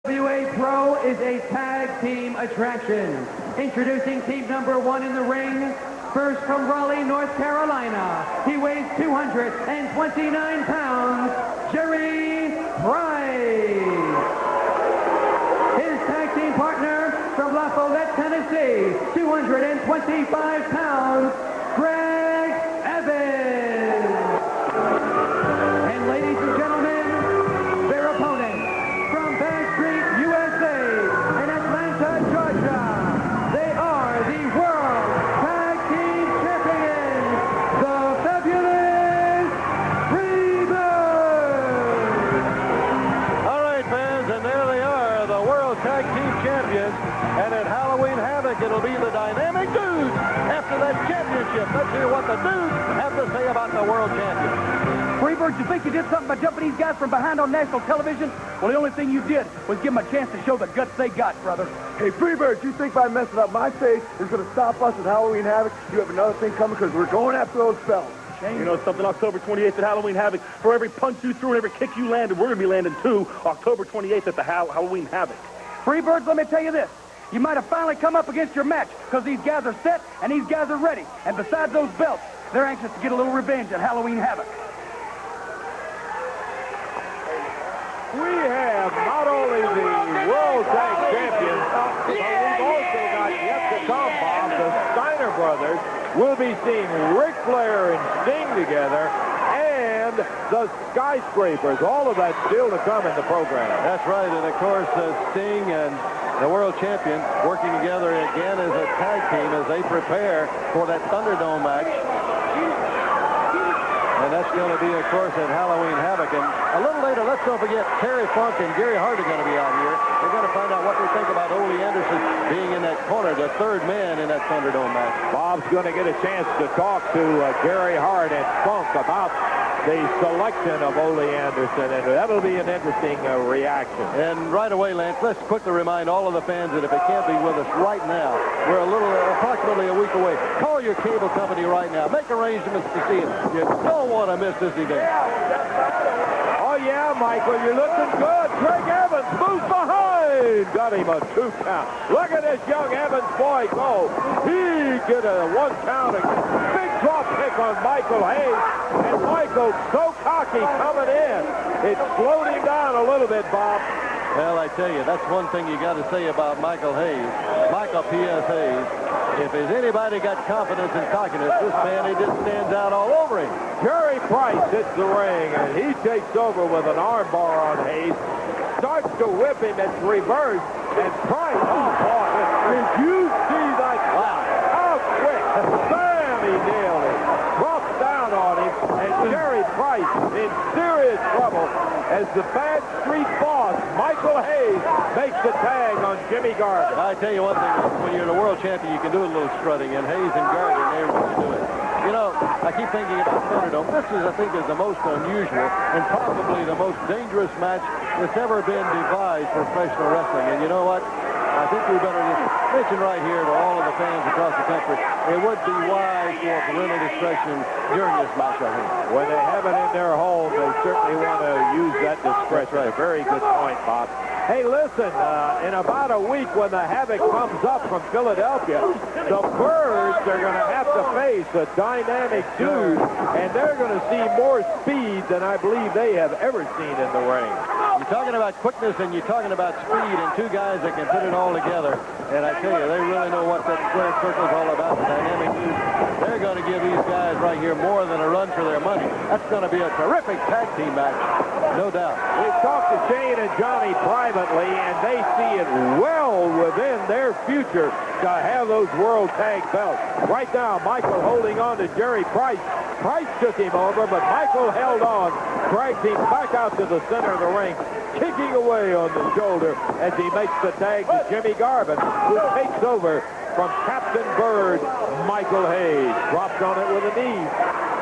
NWA Pro is a tag team attraction. Introducing team number 1 in the ring. First from Raleigh, North Carolina. He weighs 229 pounds. Jerry Price. His tag team partner from La Follette, Tennessee. 225 pounds. Greg Evans. And ladies and gentlemen, their opponent from Bass Street, USA, in Atlanta, Georgia. They are the World Tag Team Champions, the fabulous Freebirds. All right, fans, and there they are, the World Tag Team Champions. And at Halloween Havoc, it'll be the Dynamic Dudes after that championship. Let's hear what the dudes have to say about the World Champions. Freebirds, you think you did something by jumping these guys from behind on national television? Well, the only thing you did was give them a chance to show the guts they got, brother. Hey, Freebirds, you think by messing up my face is going to stop us at Halloween Havoc? You have another thing coming because we're going after those belts. Shame. You know something, October 28th at Halloween Havoc, for every punch you threw and every kick you landed, we're going to be landing too, October 28th at the Halloween Havoc. Freebirds, let me tell you this. You might have finally come up against your match because these guys are set and these guys are ready. And besides those belts, they're anxious to get a little revenge at Halloween Havoc. We have not only the World Tag Champions, but we've also got yet to come, Bob. The Steiner brothers will be seeing Ric Flair and Sting together, and the Skyscrapers. All of that still to come in the program. That's right, and of course, Sting and the World Champion working together again as a tag team as they prepare for that Thunderdome match. And that's going to be, of course, at Halloween Havoc. And a little later, let's don't forget, Terry Funk and Gary Hart are going to be out here. We're going to find out what they think about Ole Anderson being in that corner, the third man in that Thunderdome match. Bob's going to get a chance to talk to Gary Hart and Funk about the selection of Ole Anderson, and that'll be an interesting reaction. And right away, Lance, let's quickly remind all of the fans that if they can't be with us right now, we're approximately a week away. Call your cable company right now. Make arrangements to see it. You don't want to miss this event. Oh, yeah, Michael, you're looking good. Greg Evans moves behind. Got him a 2 count. Look at this young Evans boy go. He get a 1 count. Big drop kick on Michael Hayes. And Michael so cocky coming in. It slowed him down a little bit, Bob. Well, I tell you, that's one thing you got to say about Michael Hayes. Michael P.S. Hayes. If there's anybody got confidence and cockiness, this man, he just stands out all over him. Jerry Price hits the ring, and he takes over with an armbar on Hayes. Starts to whip him. It's reversed. And Price, oh, boy, did you see that? Wow. How quick. Bam, he nailed it. Drops down on him, and Jerry Price in serious trouble as the Bad Street boss, Michael Hayes, makes the tag on Jimmy Garvin. I tell you one thing, when you're the world champion, you can do a little strutting, and Hayes and Garvin, they were to do it. You know, I keep thinking about Thunderdome. This is, I think, is the most unusual and probably the most dangerous match that's ever been devised for professional wrestling. And you know what? I think we better just mention right here to all of the fans across the country, it would be wise for parental discretion during this match, I think. When they have it in their home, they certainly want to use that discretion. Right. Very good point, Bob. Hey, listen, in about a week when the Havoc comes up from Philadelphia, the Birds are going to have to face a Dynamic Dude, and they're going to see more speed than I believe they have ever seen in the ring. You're talking about quickness and you're talking about speed and two guys that can put it all together. And I tell you, they really know what that square circle is all about, the Dynamic Dude. They're going to give these guys right here more than a run for their money. That's going to be a terrific tag team match, no doubt. We've talked to Shane and Johnny privately, and they see it well within their future to have those World Tag belts. Right now, Michael holding on to Jerry Price. Price took him over, but Michael held on, dragged him back out to the center of the ring, kicking away on the shoulder as he makes the tag to Jimmy Garvin, who takes over from Captain Bird, Michael Hayes. Drops on it with a knee.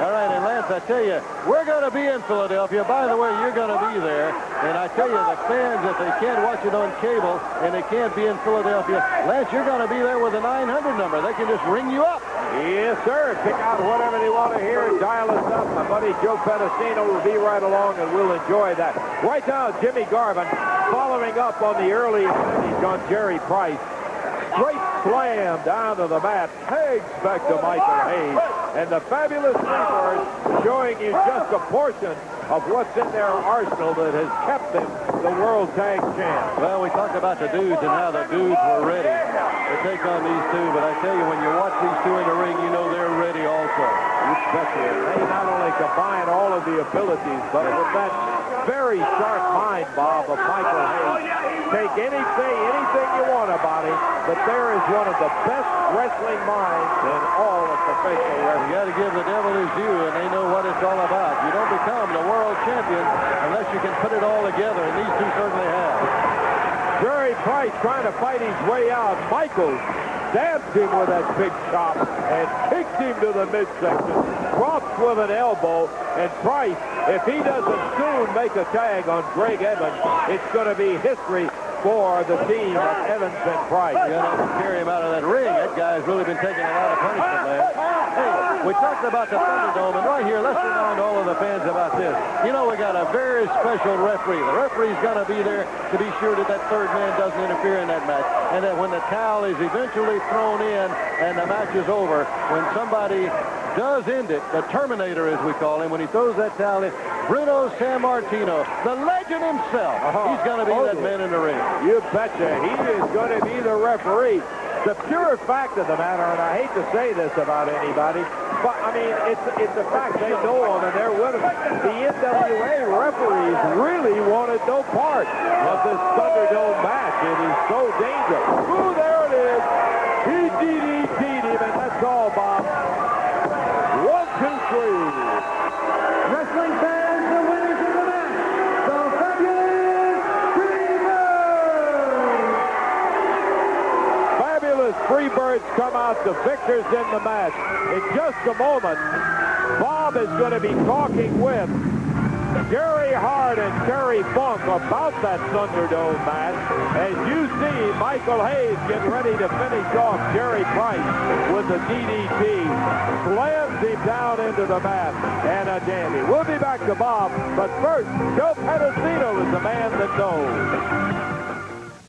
All right, and Lance, I tell you, we're going to be in Philadelphia. By the way, you're going to be there. And I tell you, the fans, if they can't watch it on cable and they can't be in Philadelphia, Lance, you're going to be there with a 900 number. They can just ring you up. Yes, sir. Pick out whatever they want to hear and dial us up. My buddy Joe Pedicino will be right along, and we'll enjoy that. Right now, Jimmy Garvin following up on the early advantage on Jerry Price. Straight slam down to the mat. Pegs back to Michael Hayes. And the fabulous Freebirds showing you just a portion of what's in their arsenal that has kept them the World Tag Champs. Well, we talked about the dudes and how the dudes were ready to take on these two, but I tell you, when you watch these two in the ring, you know they're ready also. You betcha. They not only combine all of the abilities, but with that very sharp mind, Bob, of Michael Hayes. Take anything you want about him, but there is one of the best wrestling minds in all of professional wrestling. You got to give the devil his due, and they know what it's all about. You don't become the world champion unless you can put it all together, and these two certainly have. Jerry Price trying to fight his way out. Michael stabs him with that big chop and kicks him to the midsection, drops with an elbow, and Price, if he doesn't soon make a tag on Greg Evans, it's going to be history for the team of Evans and Price. You got to carry him out of that ring. That guy's really been taking a lot of punishment there. Hey, we talked about the Thunderdome, and right here, let's remind all of the fans about this. You know, we got a very special referee. The referee's going to be there to be sure that that third man doesn't interfere in that match, and that when the towel is eventually thrown in and the match is over, when somebody does end it, the Terminator, as we call him, when he throws that towel in, Bruno Sammartino, the legend himself, he's going to be that man in the ring. You betcha. He is going to be the referee. The pure fact of the matter, and I hate to say this about anybody, but, I mean, it's a fact. They know him, and they're with him. The NWA referees really wanted no part of this Thunderdome match. It is so dangerous. Ooh, there it is. He DDT'd him, and that's all, Bob. 1, 2, 3. Wrestling fans, the winners of the match, the fabulous Freebirds! Fabulous Freebirds come out the victors in the match. In just a moment, Bob is going to be talking with Jerry Hart and Terry Funk about that Thunderdome match. As you see, Michael Hayes getting ready to finish off Jerry Price with the DDT. Slams him down into the mat, and a dandy. We'll be back to Bob, but first, Joe Pedicino is the man that knows.